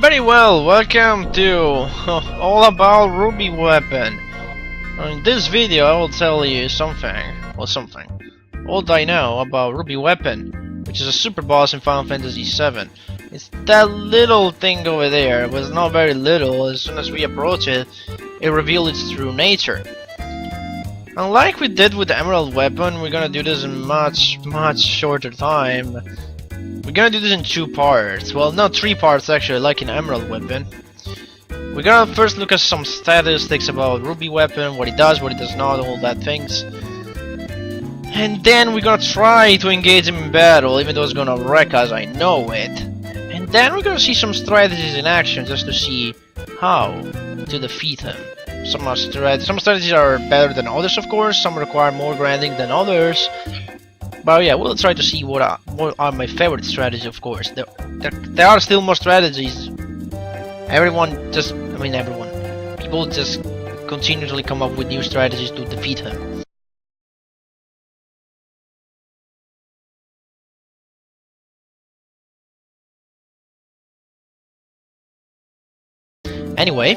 Very well, welcome to All About Ruby Weapon. In this video I will tell you something. All I know about Ruby Weapon, which is a super boss in Final Fantasy VII. It's that little thing over there, but it's not very little. As soon as we approach it, it reveals its true nature. Unlike we did with the Emerald Weapon, we're gonna do this in much shorter time. We're gonna do this in two parts. Well, not three parts actually, like in Emerald Weapon. We're gonna first look at some statistics about Ruby Weapon, what it does not, all that things. And then we're gonna try to engage him in battle, even though it's gonna wreck us, I know it. And then we're gonna see some strategies in action, just to see how to defeat him. Some strategies are better than others, of course. Some require more grinding than others. But yeah, we'll try to see what are my favorite strategies, of course. There are still more strategies. People just continually come up with new strategies to defeat him. Anyway,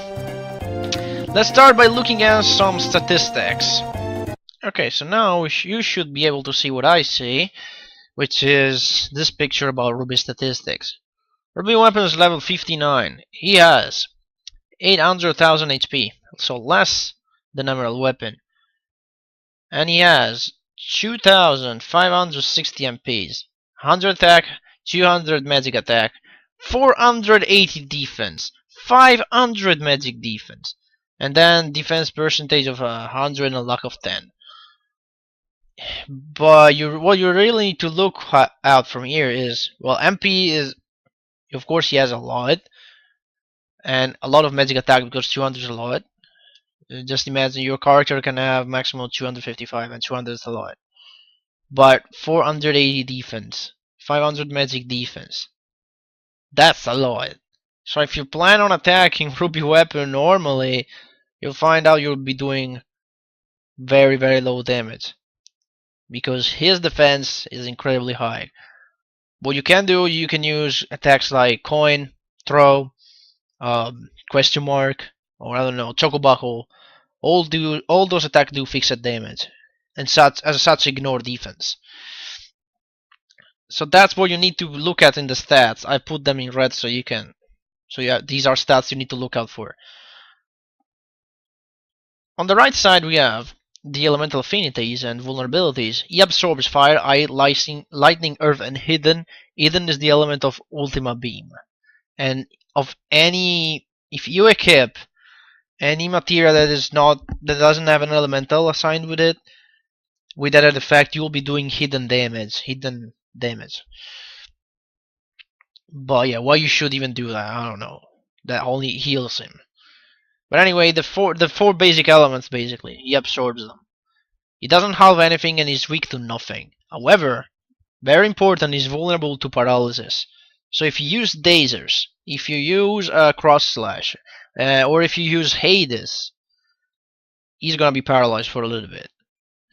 let's start by looking at some statistics. Okay, so now you should be able to see what I see, which is this picture about Ruby statistics. Ruby Weapon is level 59. He has 800,000 HP, so less than Emerald Weapon. And he has 2,560 MPs, 100 attack, 200 magic attack, 480 defense, 500 magic defense, and then defense percentage of 100 and a luck of 10. But what you really need to look out from here is, well, MP is, of course, he has a lot, and a lot of magic attack because 200 is a lot. Just imagine your character can have maximum 255, and 200 is a lot. But 480 defense, 500 magic defense, that's a lot. So if you plan on attacking Ruby Weapon normally, you'll find out you'll be doing very low damage, because his defense is incredibly high. What you can do, you can use attacks like coin, throw, question mark, or I don't know, chocobuckle. All those attacks do fixed damage, and as such ignore defense. So that's what you need to look at in the stats. I put them in red so you can. So yeah, these are stats you need to look out for. On the right side we have the elemental affinities and vulnerabilities. He absorbs fire, ice, lightning, earth, and hidden. Hidden is the element of Ultima Beam. And if you equip any material that doesn't have an elemental assigned with it, with that effect, you'll be doing hidden damage. But yeah, why you should even do that, I don't know. That only heals him. But anyway, the four basic elements, basically, he absorbs them. He doesn't halve anything and is weak to nothing. However, very important, he's vulnerable to paralysis. So if you use Dazers, if you use Cross Slash, or if you use Hades, he's gonna be paralyzed for a little bit.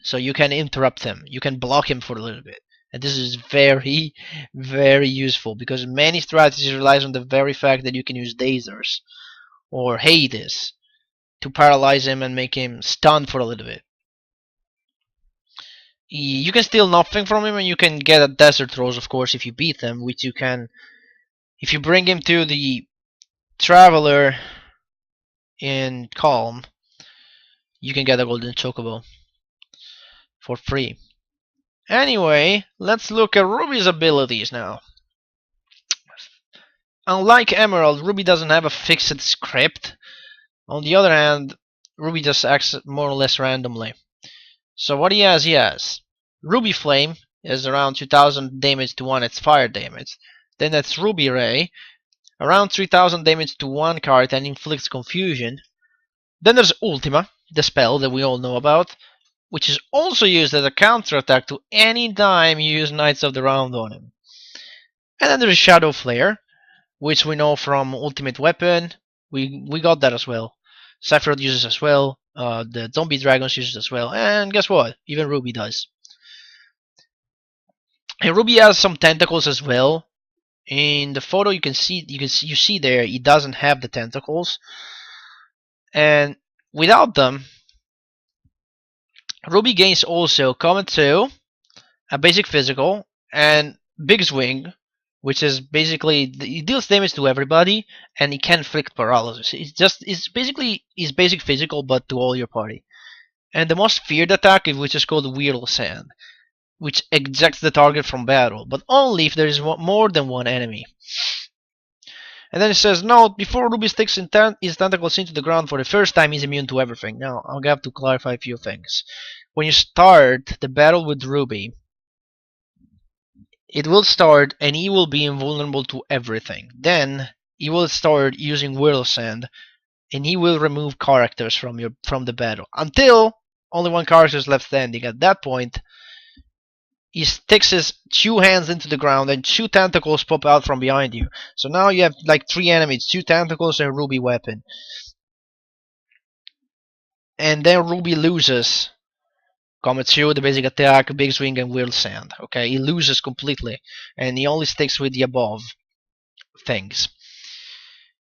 So you can interrupt him, you can block him for a little bit. And this is very useful, because many strategies relies on the very fact that you can use Dazers or Hades to paralyze him and make him stunned for a little bit. You can steal nothing from him, and you can get a desert rose, of course, if you beat him, which you can if you bring him to the Traveler in Calm. You can get a golden chocobo for free. Anyway, let's look at Ruby's abilities now. Unlike Emerald, Ruby doesn't have a fixed script. On the other hand, Ruby just acts more or less randomly. So what he has Ruby Flame is around 2000 damage to 1 its fire damage. Then that's Ruby Ray, around 3000 damage to 1 card and inflicts confusion. Then there's Ultima, the spell that we all know about, which is also used as a counterattack to any time you use Knights of the Round on him. And then there's Shadow Flare, which we know from Ultimate Weapon. We got that as well. Sephiroth uses as well. The Zombie Dragons uses as well. And guess what? Even Ruby does. And Ruby has some tentacles as well. In the photo, you see there he doesn't have the tentacles, and without them, Ruby gains also Comet 2, a basic physical, and Big Swing, which is basically it deals damage to everybody, and it can inflict paralysis. It's basically his basic physical, but to all your party. And the most feared attack, which is called Whirl Sand, which ejects the target from battle, but only if there is more than one enemy. And then it says, note, before Ruby sticks his tentacles into the ground for the first time, he's immune to everything. Now, I'll have to clarify a few things. When you start the battle with Ruby, it will start and he will be invulnerable to everything. Then, he will start using Whirl Sand, and he will remove characters from the battle. Until only one character is left standing. At that point, he sticks his 2 hands into the ground and 2 tentacles pop out from behind you. So now you have like 3 enemies, 2 tentacles and a Ruby weapon. And then Ruby loses Comet 2, the basic attack, Big Swing and Whirl Sand. Okay, he loses completely. And he only sticks with the above things.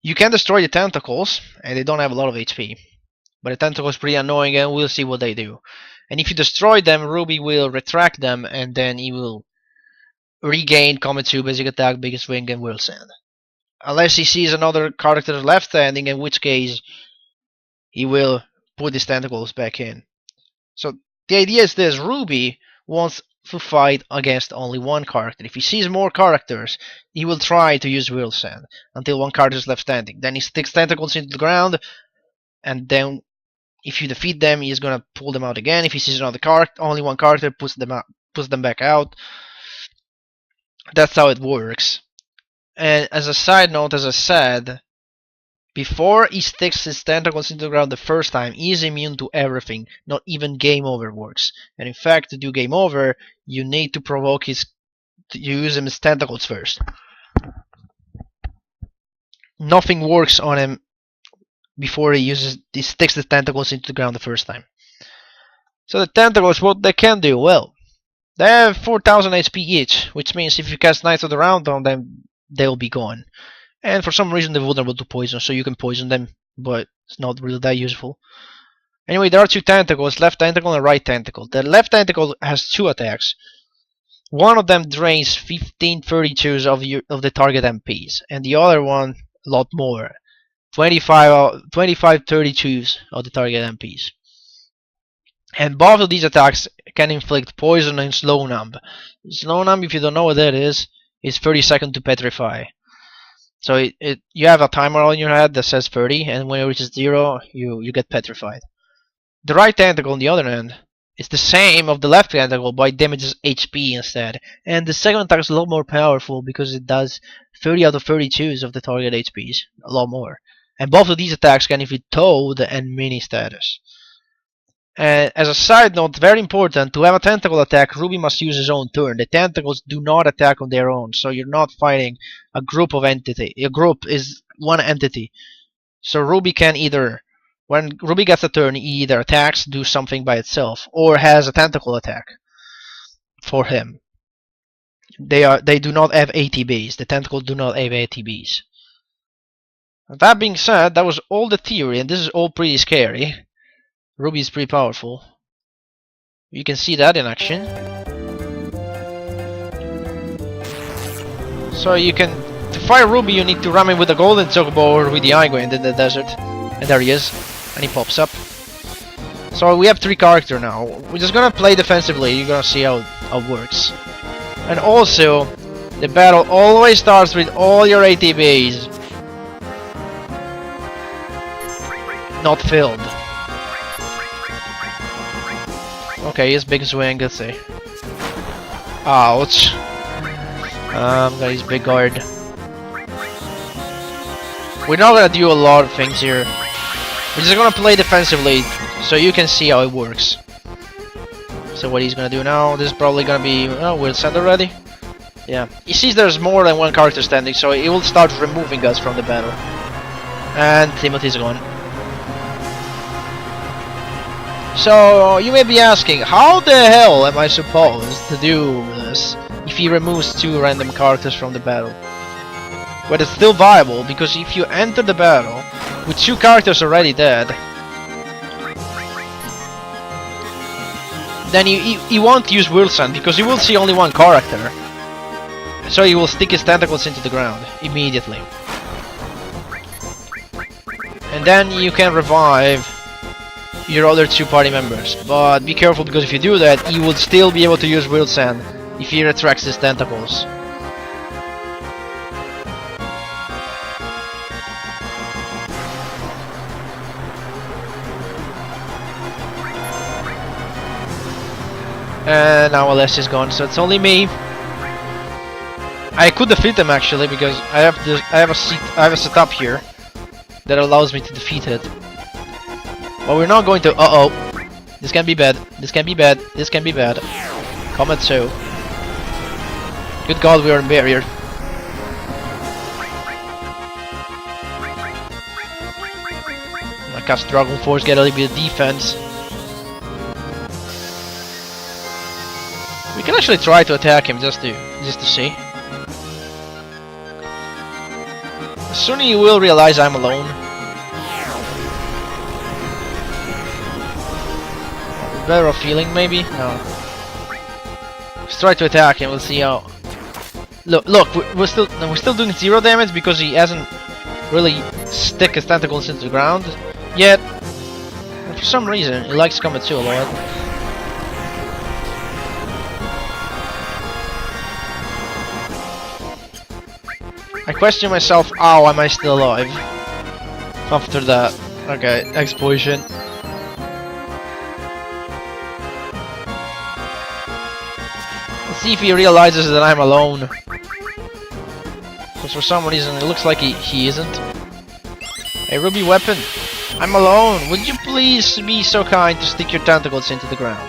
You can destroy the tentacles, and they don't have a lot of HP. But the tentacles are pretty annoying, and we'll see what they do. And if you destroy them, Ruby will retract them, and then he will regain Comet 2, basic attack, Big Swing, and Whirl Sand. Unless he sees another character left standing, in which case he will put his tentacles back in. So the idea is this: Ruby wants to fight against only one character. If he sees more characters, he will try to use Whirl Sand until one character is left standing. Then he sticks tentacles into the ground, and then if you defeat them, he's gonna pull them out again. If he sees another character, only one character, puts them back out. That's how it works. And as a side note, as I said, before he sticks his tentacles into the ground the first time, he is immune to everything. Not even game over works. And in fact, to do game over, you need to provoke to use his tentacles first. Nothing works on him before he sticks the tentacles into the ground the first time. So the tentacles, what they can do? Well, they have 4000 HP each, which means if you cast Knights of the Round on them, they'll be gone. And for some reason they're vulnerable to poison, so you can poison them, but it's not really that useful. Anyway, there are 2 tentacles, left tentacle and right tentacle. The left tentacle has 2 attacks. One of them drains 1532s of the target MPs, and the other one a lot more. 2532s of the target MPs. And both of these attacks can inflict poison and slow numb. Slow numb, if you don't know what that is 30 seconds to petrify. So you have a timer on your head that says 30, and when it reaches 0, you get petrified. The right tentacle, on the other hand, is the same of the left tentacle, but it damages HP instead. And the second attack is a lot more powerful because it does 30 out of 32s of the target HPs, a lot more. And both of these attacks can inflict Toad and Mini status. And as a side note, very important, to have a tentacle attack, Ruby must use his own turn. The tentacles do not attack on their own, so you're not fighting a group of entity. A group is one entity. So Ruby can either, when Ruby gets a turn, he either attacks, do something by itself, or has a tentacle attack for him. They do not have ATBs. The tentacles do not have ATBs. That being said, that was all the theory, and this is all pretty scary. Ruby is pretty powerful. You can see that in action. So to fight Ruby, you need to ram him with the golden chocobo or with the Igwin in the desert. And there he is. And he pops up. So we have 3 characters now. We're just gonna play defensively. You're gonna see how it works. And also, the battle always starts with all your ATBs not filled. Okay, he's Big Swing, let's see. Ouch. Got his big guard. We're not gonna do a lot of things here. We're just gonna play defensively so you can see how it works. So what he's gonna do now, this is probably gonna be... Oh, we'll send already? Yeah. He sees there's more than one character standing, so he will start removing us from the battle. And Timothy's gone. So, you may be asking, how the hell am I supposed to do this if he removes 2 random characters from the battle? but it's still viable, because if you enter the battle with 2 characters already dead, then he won't use Will Send, because he will see only 1 character. So he will stick his tentacles into the ground immediately. And then you can revive your other 2 party members. But be careful, because if you do that, he will still be able to use Will Send if he retracts his tentacles. And now Alessia is gone, so it's only me. I could defeat him actually, because I have a setup here that allows me to defeat it. But we're not going to. This can be bad. This can be bad. This can be bad. Comment so. Good God, we are in barrier. I cast Dragon Force, get a little bit of defense. We can actually try to attack him just to see. Soon he will realize I'm alone. Better feeling maybe? No. Let's try to attack him. We'll see how. Look, we're still doing 0 damage because he hasn't really stick his tentacles into the ground yet. And for some reason, he likes Comet 2 a lot. I question myself, how am I still alive? After that. Okay, explosion. Let's see if he realizes that I'm alone. Because for some reason it looks like he isn't. Hey, Ruby Weapon, I'm alone. Would you please be so kind to stick your tentacles into the ground?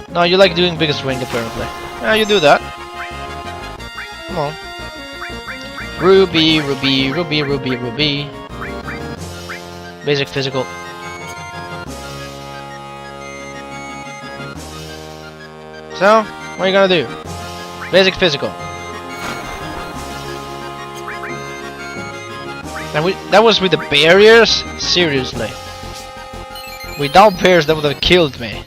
No, you like doing biggest ring apparently. Yeah, you do that. Come on. Ruby, Ruby, Ruby, Ruby, Ruby. Basic physical. So, what are you gonna do? Basic physical. And that was with the barriers? Seriously. Without barriers, that would have killed me.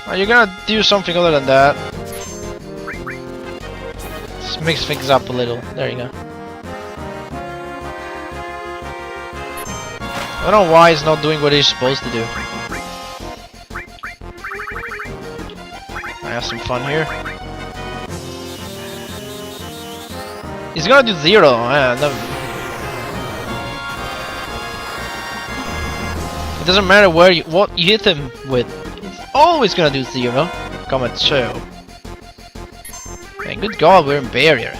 Are you gonna do something other than that? Let's mix things up a little. There you go. I don't know why he's not doing what he's supposed to do. I have some fun here. He's gonna do 0. It doesn't matter what you hit him with. It's always gonna do 0. Comment so. And good God, we're in barrier.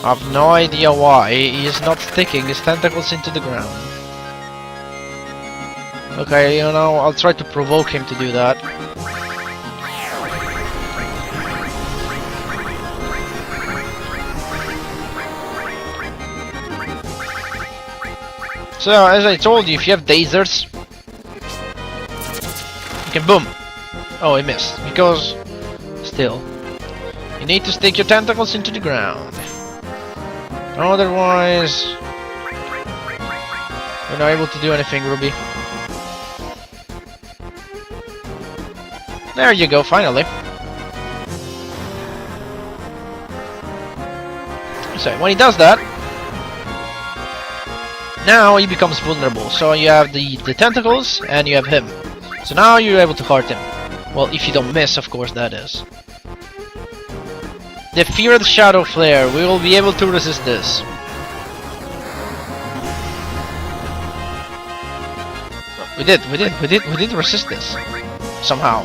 I have no idea why he is not sticking his tentacles into the ground. Okay, you know, I'll try to provoke him to do that. So, as I told you, if you have dasers, you can boom. Oh, I missed, because still, you need to stick your tentacles into the ground. Otherwise, we're not able to do anything, Ruby. There you go, finally. So, when he does that, now he becomes vulnerable. So you have the tentacles, and you have him. So now you're able to hurt him. Well, if you don't miss, of course, that is. The feared shadow flare. We will be able to resist this. We did resist this somehow.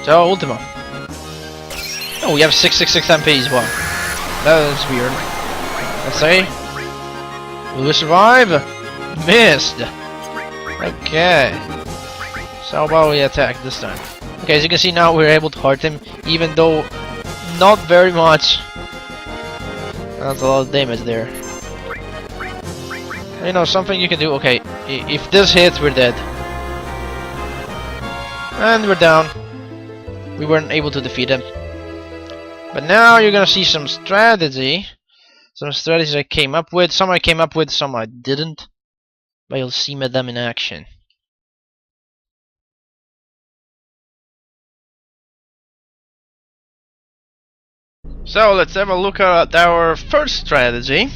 So Ultima. Oh, we have 666 MPs. Wow, that is weird. Let's see. Will we survive? Missed. Okay. So how about we attack this time? Okay, as you can see now we're able to hurt him, even though not very much. That's a lot of damage there. You know, something you can do. Okay, if this hits, we're dead. And we're down. We weren't able to defeat him. But now you're gonna see some strategy. Some strategies I came up with. Some I came up with, some I didn't. But you'll see them in action. So let's have a look at our first strategy.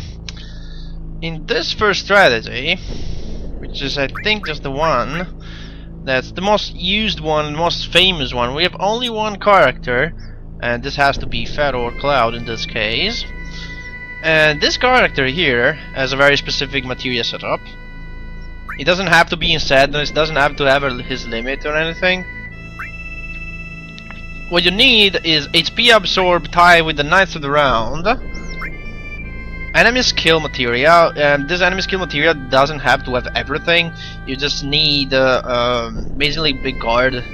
In this first strategy, which is I think just the one that's the most used one, the most famous one, we have only one character, and this has to be Fat or Cloud in this case. And this character here has a very specific materia setup. It doesn't have to be in sadness, doesn't have to have his limit or anything. What you need is HP absorb tied with the Knights of the Round, enemy skill materia, and this enemy skill materia doesn't have to have everything. You just need basically Big Guard,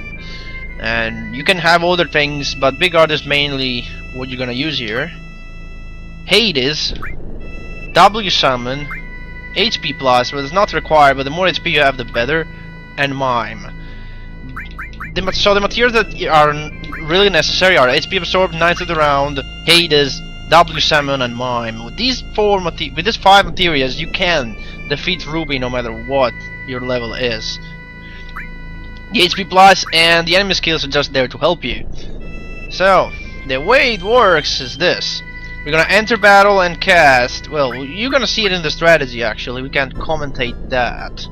and you can have other things, but Big Guard is mainly what you're gonna use here. Hades, W Summon, HP plus, but it's not required, but the more HP you have the better, and Mime. So the materials that are really necessary are HP Absorb, Knights of the Round, Hades, W Summon, and Mime. With these five materials, you can defeat Ruby no matter what your level is. The HP plus and the enemy skills are just there to help you. So the way it works is this: we're gonna enter battle and cast. Well, you're gonna see it in the strategy. Actually, we can't commentate that.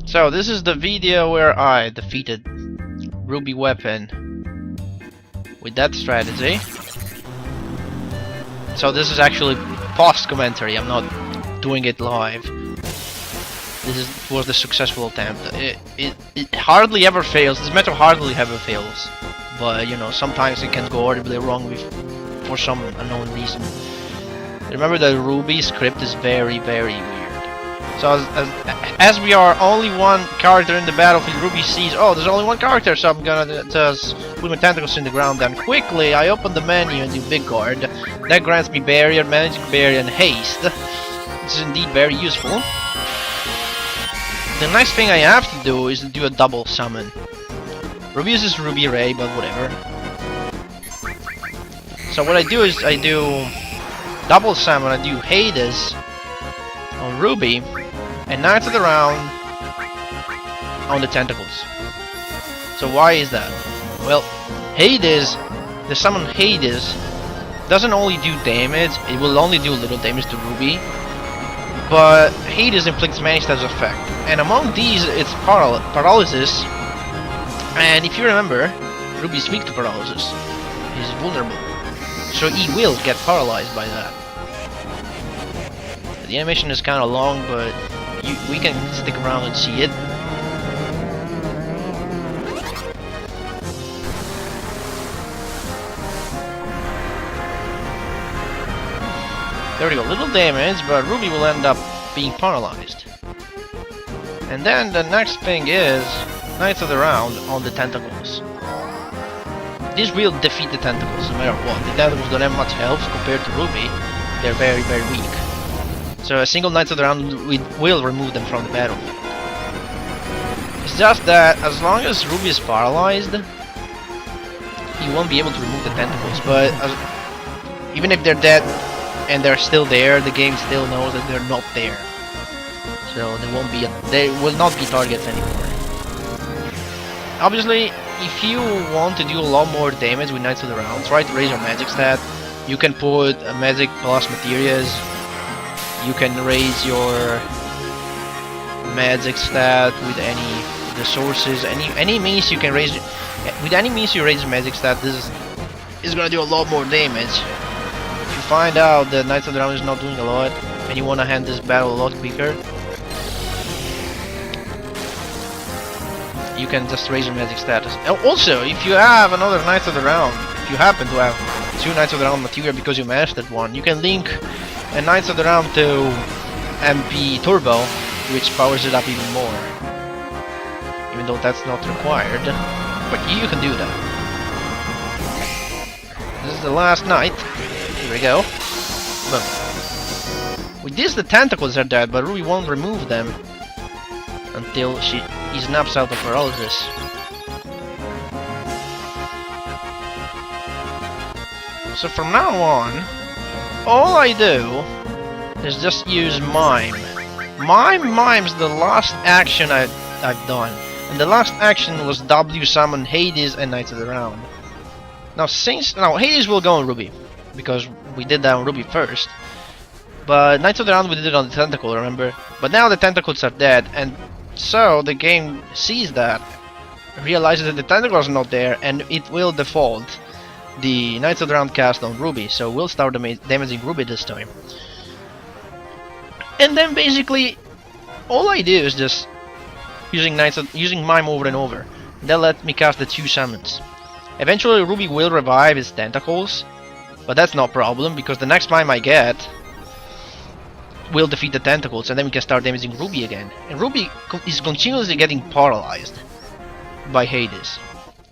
So this is the video where I defeated Ruby Weapon with that strategy. So this is actually post commentary. I'm not doing it live. Was the successful attempt. It hardly ever fails. This method hardly ever fails. But you know, sometimes it can go horribly wrong for some unknown reason. Remember that Ruby script is very, very weird. So as we are only one character in the battlefield, Ruby sees, oh, there's only one character, so I'm gonna just put my tentacles in the ground. Then quickly I open the menu and do Big Guard. That grants me barrier, magic barrier, and haste. This is indeed very useful. The next thing I have to do is to do a double summon. Ruby uses Ruby Ray, but whatever. So what I do is I do double summon. I do Hades on Ruby and Knights of the Round on the tentacles. So why is that? Well, Hades, the summon Hades doesn't only do damage, it will only do little damage to Ruby, but Hades inflicts many types of effect, and among these it's paralysis, and if you remember, Ruby's weak to paralysis. He's vulnerable, so he will get paralyzed by that. The animation is kind of long, but we can stick around and see it. There we go, little damage, but Ruby will end up being paralyzed. And then the next thing is Knights of the Round on the tentacles. This will defeat the tentacles no matter what. The tentacles don't have much health compared to Ruby. They're very, very weak. So a single Knights of the Round will remove them from the battlefield. It's just that as long as Ruby is paralyzed, he won't be able to remove the tentacles. But even if they're dead and they're still there, the game still knows that they're not there. So they will not be targets anymore. Obviously, if you want to do a lot more damage with Knights of the Round, try to raise your magic stat. You can put magic plus materials. You can raise your magic stat with any resources, any means you can raise. With any means you raise magic stat, this is gonna do a lot more damage. If you find out that Knights of the Round is not doing a lot, and you wanna hand this battle a lot quicker, you can just raise your magic status. Also, if you have another Knights of the Round, if you happen to have 2 Knights of the Round material because you mastered one, you can link a Knights of the Round to MP Turbo, which powers it up even more. Even though that's not required, but you can do that. This is the last night. Here we go. Boom. With this, the tentacles are dead, but Ruby won't remove them until he snaps out of paralysis. So from now on, all I do is just use Mime. Mime's the last action I've done. And the last action was W summon Hades and Knights of the Round. Now Hades will go on Ruby, because we did that on Ruby first. But Knights of the Round we did it on the Tentacle, remember? But now the Tentacles are dead, and so the game sees that, realizes that the Tentacles are not there, and it will default the Knights of the Round cast on Ruby, so we'll start damaging Ruby this time. And then basically, all I do is just using Mime over and over. That let me cast the 2 summons. Eventually Ruby will revive his Tentacles, but that's no problem, because the next Mime I get will defeat the Tentacles, and then we can start damaging Ruby again. And Ruby is continuously getting paralyzed by Hades.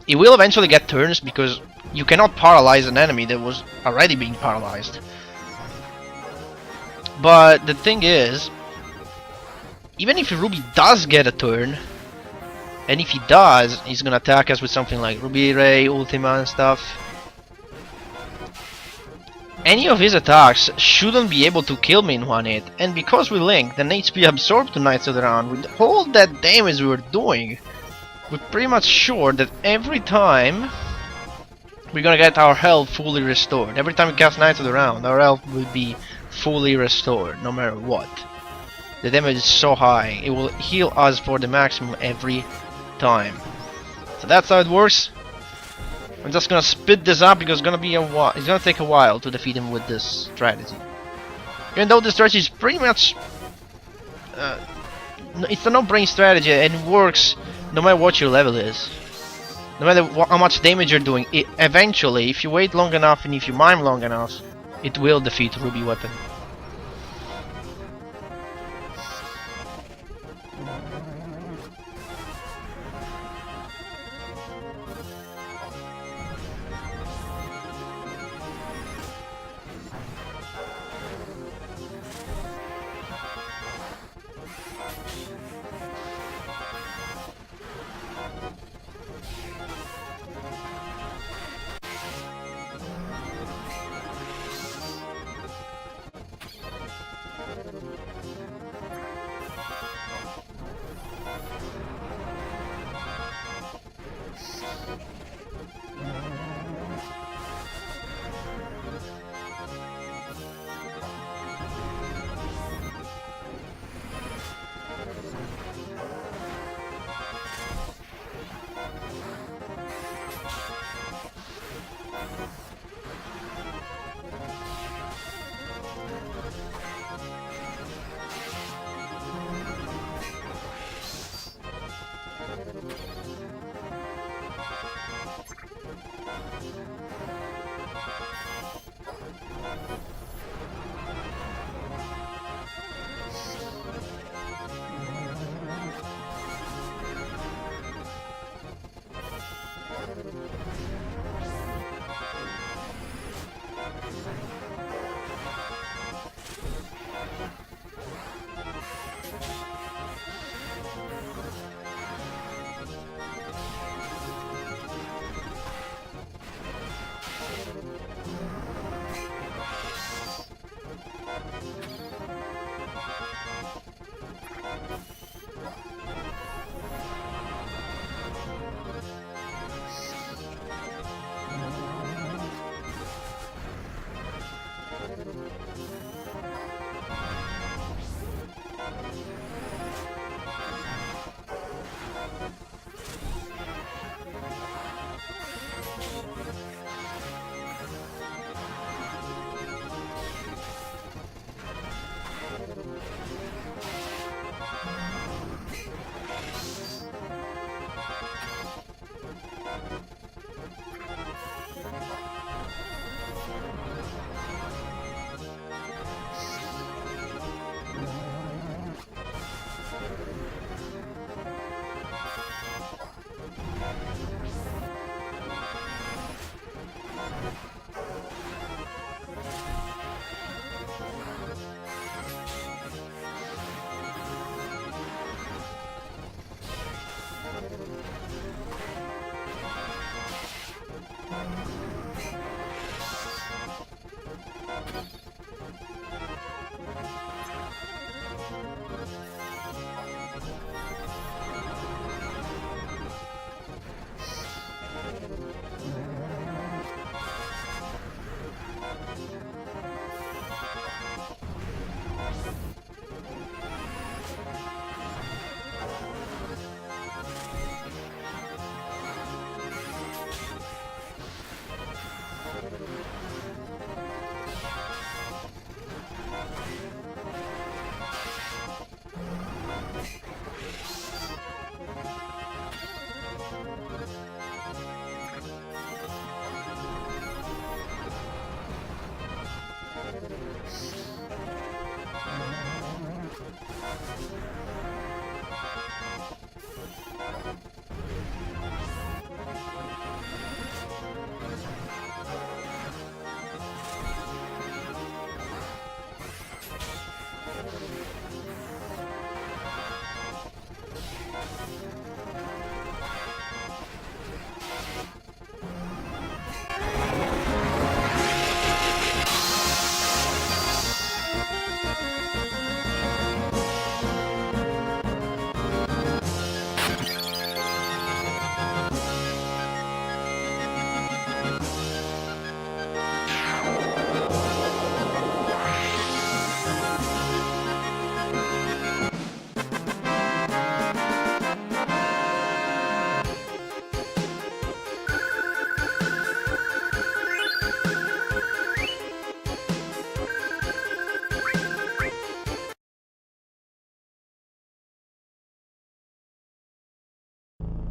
It will eventually get turns, because you cannot paralyze an enemy that was already being paralyzed. But the thing is, even if Ruby does get a turn, and if he does, he's gonna attack us with something like Ruby Ray, Ultima and stuff. Any of his attacks shouldn't be able to kill me in one hit, and because we linked an HP absorbed to Knights of the Round, with all that damage we were doing, we're pretty much sure that every time we're gonna get our health fully restored. Every time we cast Knights of the Round, our health will be fully restored, no matter what. The damage is so high, it will heal us for the maximum every time. So that's how it works. I'm just gonna speed this up because it's gonna take a while to defeat him with this strategy. Even though this strategy is pretty much it's a no-brain strategy and it works no matter what your level is. No matter how much damage you're doing, eventually, if you wait long enough and if you mime long enough, it will defeat Ruby Weapon.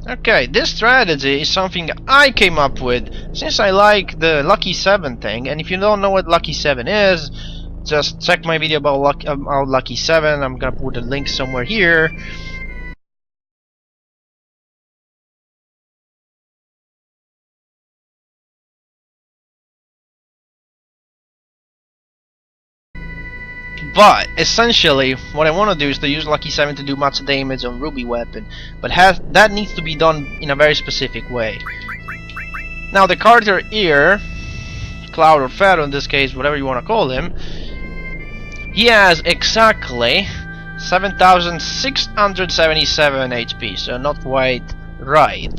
Okay, this strategy is something I came up with since I like the Lucky 7 thing, and if you don't know what Lucky 7 is, just check my video about Lucky 7, I'm gonna put a link somewhere here. But essentially, what I want to do is to use Lucky 7 to do much damage on Ruby weapon, but that needs to be done in a very specific way. Now the character here, Cloud or Pharaoh in this case, whatever you want to call him, he has exactly 7,677 HP, so not quite right,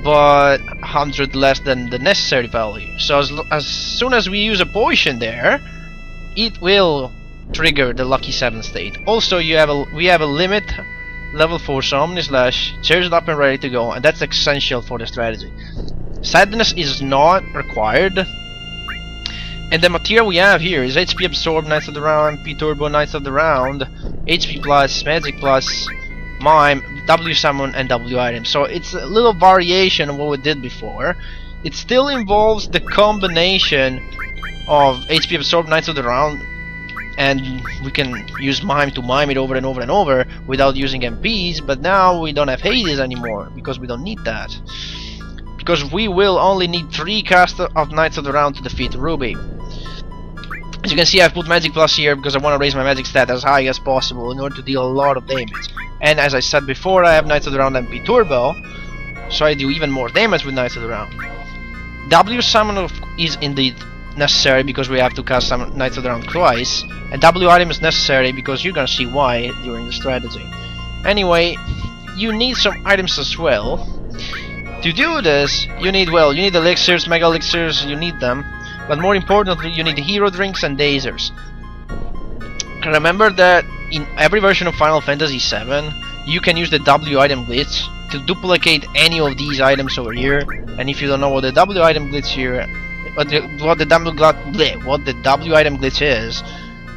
but 100 less than the necessary value. So as soon as we use a potion there, it will trigger the Lucky 7 state. Also, we have a limit level 4 Omni Slash, charged up and ready to go, and that's essential for the strategy. Sadness is not required, and the material we have here is HP Absorb, Knights of the Round, MP Turbo, Knights of the Round, HP plus, Magic plus, Mime, W Summon, and W Item. So it's a little variation of what we did before. It still involves the combination of HP Absorb, Knights of the Round, and we can use Mime to mime it over and over and over without using MPs, but now we don't have Hades anymore, because we don't need that. Because we will only need 3 casts of Knights of the Round to defeat Ruby. As you can see, I've put Magic Plus here because I want to raise my Magic stat as high as possible in order to deal a lot of damage. And as I said before, I have Knights of the Round MP Turbo, so I do even more damage with Knights of the Round. W Summon is indeed necessary because we have to cast some Knights of the Round twice, and W Item is necessary because you're gonna see why during the strategy. Anyway, you need some items as well. To do this, you need elixirs, mega elixirs, you need them, but more importantly, you need hero drinks and dazers. Remember that in every version of Final Fantasy VII, you can use the W Item glitch to duplicate any of these items over here, and if you don't know what the W Item glitch here, what the W Item glitch is,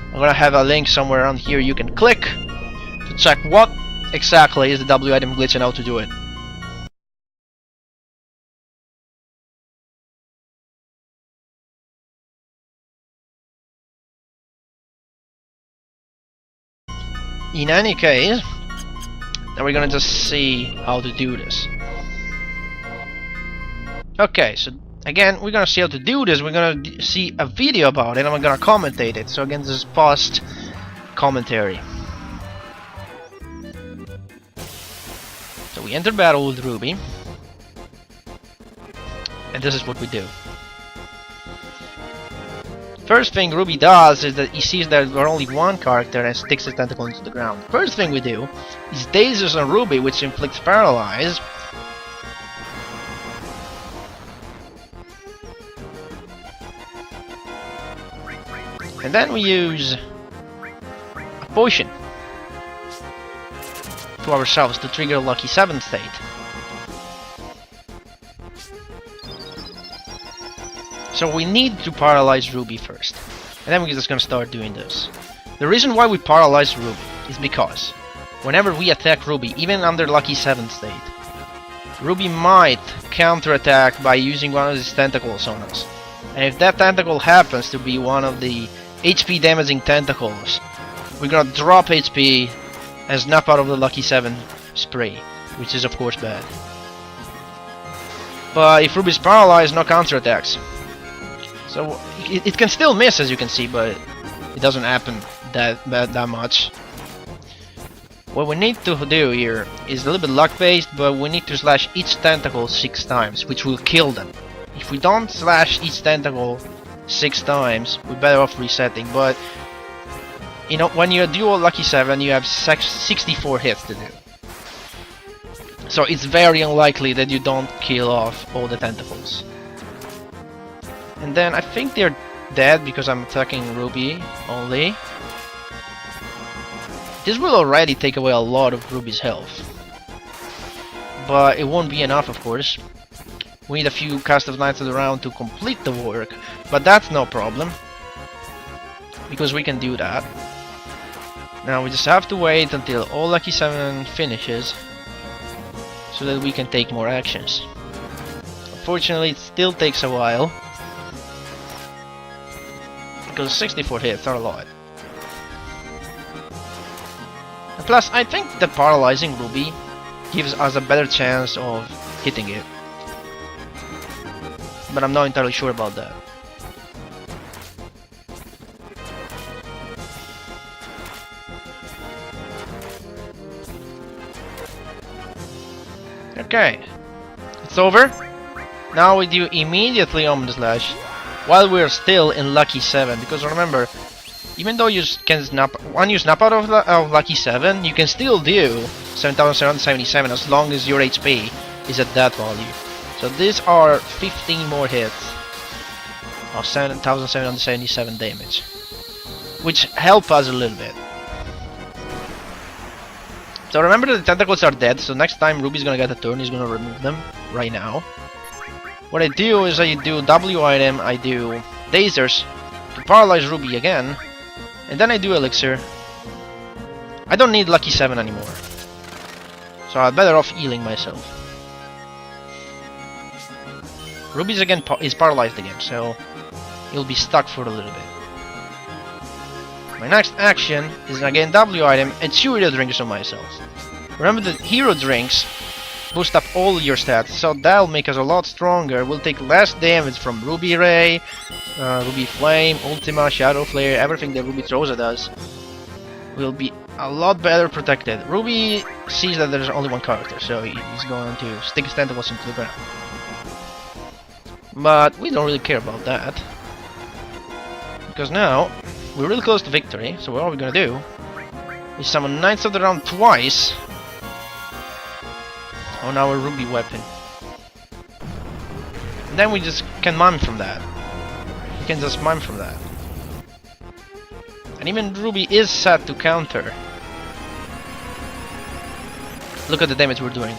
I'm gonna have a link somewhere around here you can click to check what exactly is the W Item glitch and how to do it. In any case, now we're gonna just see how to do this. Okay, so again, we're gonna see how to do this. We're gonna see a video about it and I'm gonna commentate it. So again, this is post commentary. So we enter battle with Ruby, and this is what we do. First thing Ruby does is that he sees that there's only one character and sticks his tentacle into the ground. First thing we do is Dazers on Ruby, which inflicts paralyze. And then we use a potion to ourselves to trigger a Lucky 7 state. So we need to paralyze Ruby first, and then we're just gonna start doing this. The reason why we paralyze Ruby is because whenever we attack Ruby, even under Lucky 7 state, Ruby might counterattack by using one of his tentacles on us. And if that tentacle happens to be one of the HP damaging tentacles, we're gonna drop HP and snap out of the Lucky 7 spray, which is of course bad. But if Ruby's paralyzed, no counterattacks. So it can still miss, as you can see, but it doesn't happen that much. What we need to do here is a little bit luck based, but we need to slash each tentacle 6 times, which will kill them. If we don't slash each tentacle 6 times, we're better off resetting. But you know, when you do a Lucky 7, you have 64 hits to do. So it's very unlikely that you don't kill off all the tentacles. And then I think they're dead because I'm attacking Ruby only. This will already take away a lot of Ruby's health, but it won't be enough, of course. We need a few casts of Knights of the Round to complete the work, but that's no problem, because we can do that. Now we just have to wait until all Lucky 7 finishes, so that we can take more actions. Unfortunately, it still takes a while, because 64 hits are a lot. And plus, I think the paralyzing Ruby gives us a better chance of hitting it, but I'm not entirely sure about that. Okay, it's over. Now we do immediately Omni Slash while we're still in Lucky 7, because remember, even though you can snap, when you snap out of Lucky 7, you can still do 7777 as long as your HP is at that value. So these are 15 more hits of 7777 damage, which help us a little bit. So remember that the tentacles are dead, so next time Ruby's gonna get a turn, he's gonna remove them right now. What I do is I do W item, I do Dazers to paralyze Ruby again, and then I do Elixir. I don't need Lucky 7 anymore, so I'm better off healing myself. Ruby's again is paralyzed again, so he'll be stuck for a little bit. My next action is again W item and 2 hero drinks on myself. Remember that hero drinks boost up all your stats, so that'll make us a lot stronger. We'll take less damage from Ruby Ray, Ruby Flame, Ultima, Shadow Flare, everything that Ruby throws at us. We'll be a lot better protected. Ruby sees that there's only one character, so he's going to stick his tentacles into the ground. But we don't really care about that, because now we're really close to victory. So what are we gonna do? We summon Knights of the Round twice on our Ruby weapon. And then we just can mime from that. We can just mime from that. And even Ruby is set to counter. Look at the damage we're doing.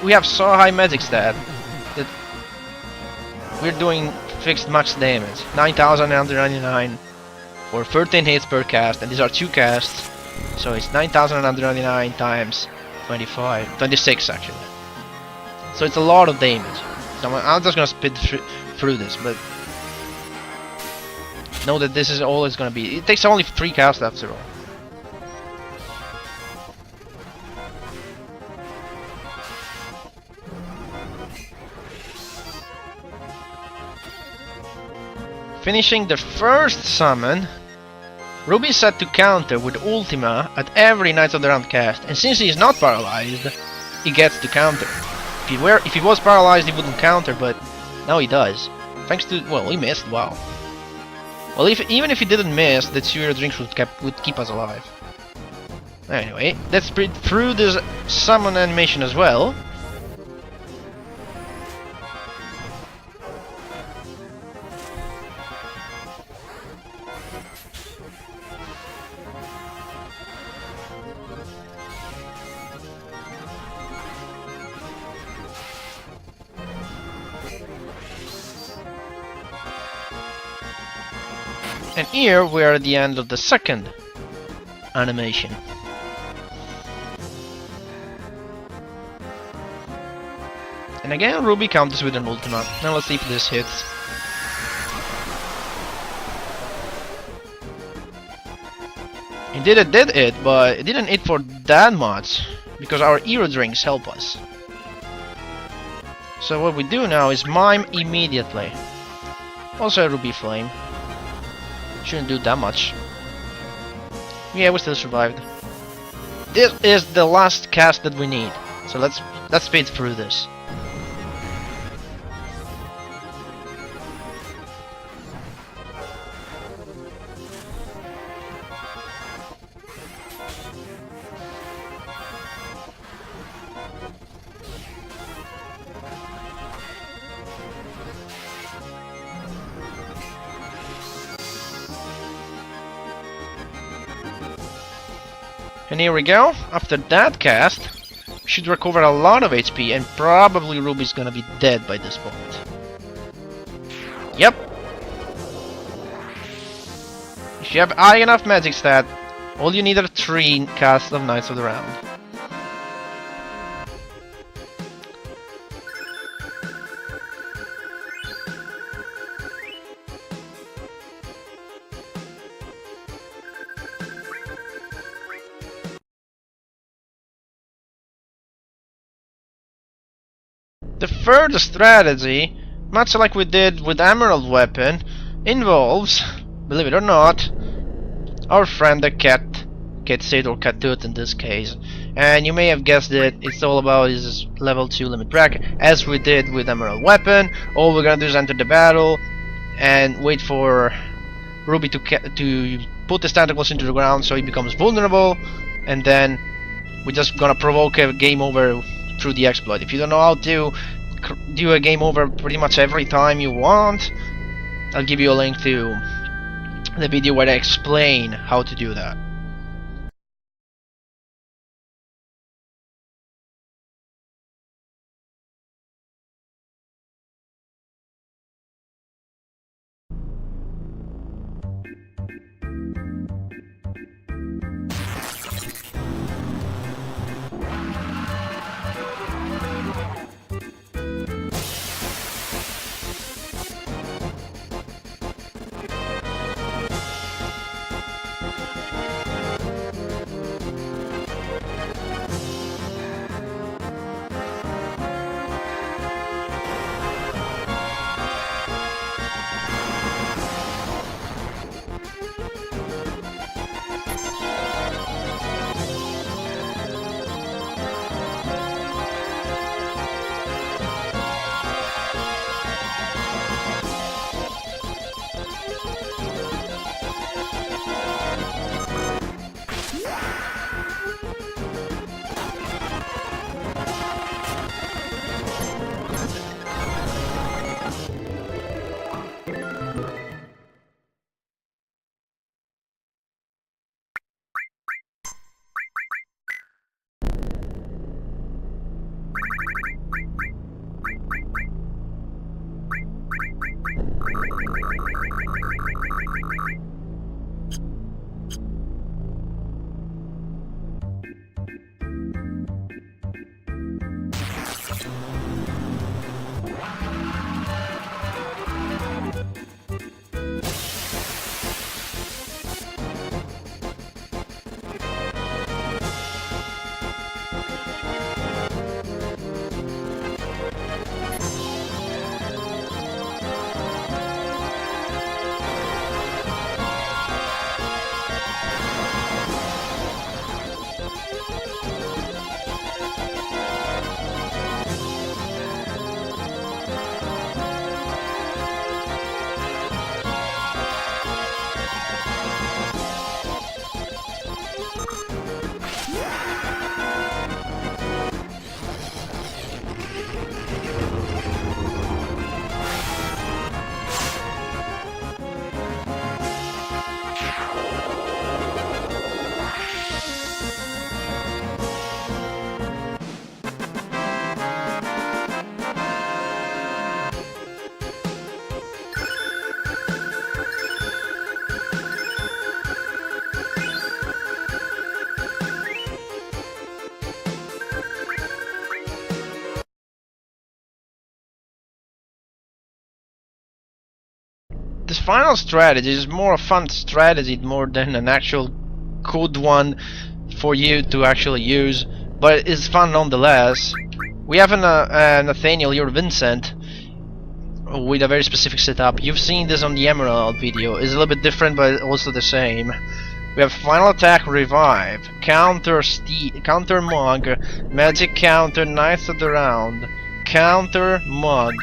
We have so high magic stat that we're doing fixed max damage. 9,999 for 13 hits per cast, and these are 2 casts, so it's 9,999 times 26 actually. So it's a lot of damage. So I'm just gonna speed through this, but know that this is all it's gonna be. It takes only 3 casts after all. Finishing the first summon, Ruby is set to counter with Ultima at every Knights of the Round cast, and since he is not paralyzed, he gets to counter. If he was paralyzed, he wouldn't counter, but now he does. Thanks to, well, he missed. Wow. Well, even if he didn't miss, the 2 hero drinks would keep us alive. Anyway, let's speed through this summon animation as well. And here we are at the end of the second animation. And again, Ruby counters with an Ultima. Now let's see if this hits. Indeed it did hit, but it didn't hit for that much, because our hero drinks help us. So what we do now is mime immediately. Also a Ruby Flame. Shouldn't do that much. Yeah, we still survived. This is the last cast that we need. So let's speed through this. And here we go. After that cast, we should recover a lot of HP, and probably Ruby's gonna be dead by this point. Yep. If you have high enough magic stat, all you need are 3 casts of Knights of the Round. The third strategy, much like we did with Emerald Weapon, involves, believe it or not, our friend the cat Sid or Catut in this case. And you may have guessed it, it's all about his level 2 limit break, as we did with Emerald Weapon. All we're gonna do is enter the battle and wait for Ruby to put his tentacles into the ground so he becomes vulnerable, and then we're just gonna provoke a game over through the exploit. If you don't know how to do a game over pretty much every time you want, I'll give you a link to the video where I explain how to do that. This final strategy is more a fun strategy more than an actual good one for you to actually use, but it's fun nonetheless. We have Nathaniel, you're Vincent, with a very specific setup. You've seen this on the Emerald video. It's a little bit different, but also the same. We have final attack, revive, counter mug, magic counter, Knights of the Round, counter mug,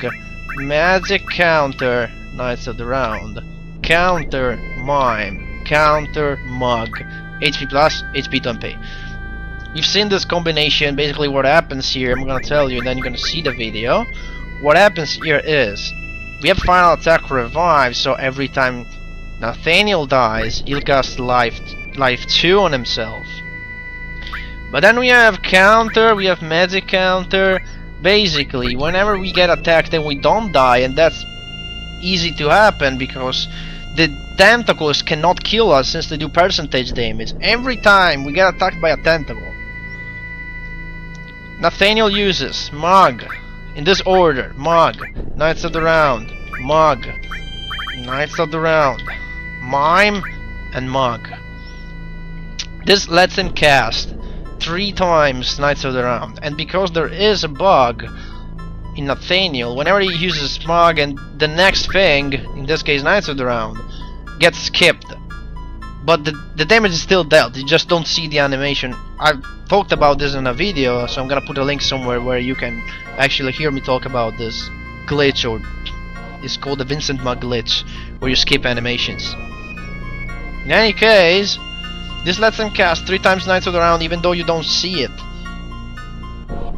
magic counter, Knights of the Round, counter mime, counter mug, HP plus, HP to MP. You've seen this combination. Basically what happens here, I'm gonna tell you and then you're gonna see the video. What happens here is we have final attack revive, so every time Nathaniel dies, he'll cast life 2 on himself. But then we have counter, we have magic counter. Basically, whenever we get attacked and we don't die, and that's easy to happen because the tentacles cannot kill us since they do percentage damage. Every time we get attacked by a tentacle, Nathaniel uses Mug, in this order: Mug, Knights of the Round, Mug, Knights of the Round, Mime, and Mug. This lets him cast 3 times Knights of the Round, and because there is a bug, in Nathaniel, whenever he uses Smog and the next thing, in this case Knights of the Round, gets skipped. But the damage is still dealt, you just don't see the animation. I've talked about this in a video, so I'm gonna put a link somewhere where you can actually hear me talk about this glitch, or it's called the Vincent Mugglitch, where you skip animations. In any case, this lets him cast 3 times Knights of the Round even though you don't see it.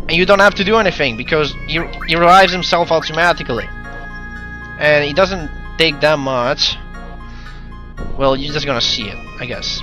And you don't have to do anything because he revives himself automatically. And he doesn't take that much. Well, you're just gonna see it, I guess.